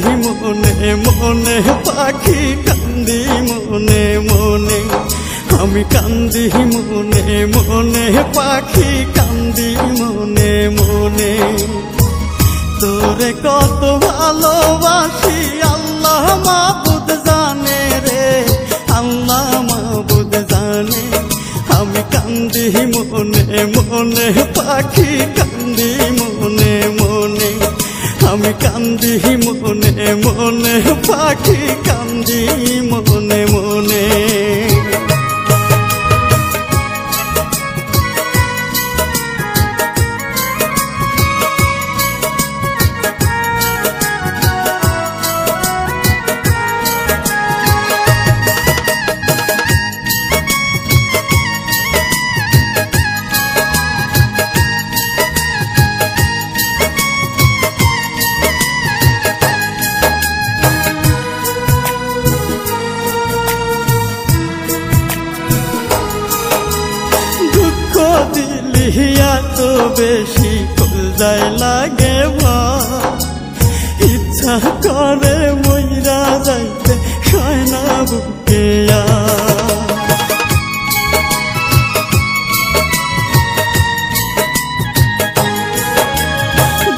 মনে মনে পাখি কান্দি মনে মনে আমি কান্দি মনে মনে পাখি কান্দি মনে মনে তোরে কত ভালোবাসি আল্লাহ মাবুদ জানে রে আল্লাহ মাবুদ জানে আমি কান্দি মনে মনে পাখি কান্দি মনে মনে আমি কান্দি মনে মনে পাখি কান্দি মনে মনে দিলিয়া তো বেশি কলজায় লাগে ইচ্ছা করে মইরা যাইতে হয় না বুকে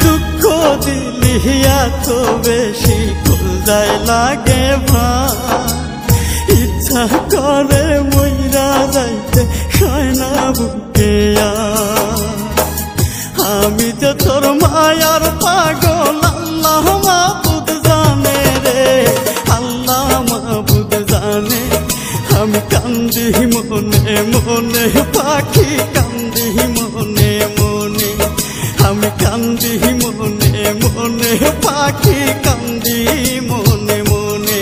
দুঃখ দিলিয়া তো বেশি কলজায় লাগে ইচ্ছা করে মইরা যাইতে হয় না বুকে আমি তো তোর মায়ার পাগল আল্লাহ মাবুদ জানে রে আল্লাহ মাবুদ জানে আমি কান্দি মনে মনে পাখি কান্দি মনে মনে আমি কান্দি মনে মনে পাখি কান্দি মনে মনে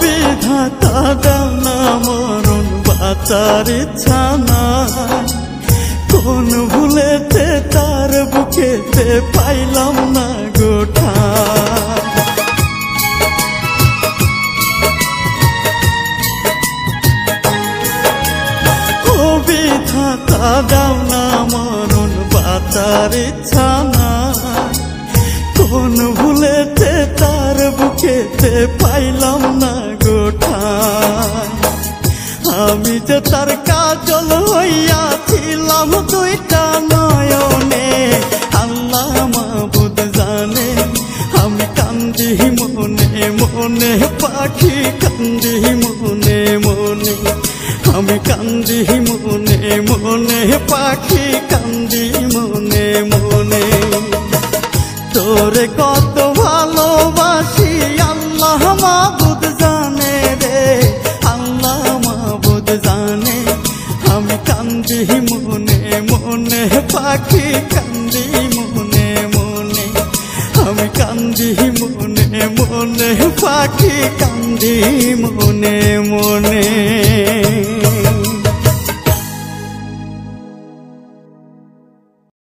বিধাতা দাও না মরণ বাঁচার ইচ্ছা নাই কোন ভুলেতে তার বুকেতে পাইলাম না গোঠা ও বিধাতা দাও না মরণ বাঁচার ইচ্ছা নাই কোন ভুলেতে তার বুকেতে পাইলাম না গোঠা আমি যে তার কাজল হইয়াছিলাম দুইটা নয়নে আল্লাহ মাবুদ জানে আমি কান্দি মনে মনে পাখি কান্দি মনে মনে আমি কান্দি মনে মনে পাখি কান্দি মনে মনে তোরে কত ভালোবাসি আল্লাহ মাবুদ জানে রে আল্লাহ মাবুদ জানে আমি কান্দি মনে মনে পাখি কান্দি মনে মনে আমি কান্দি মনে মনে পাখি কান্দি মনে মনে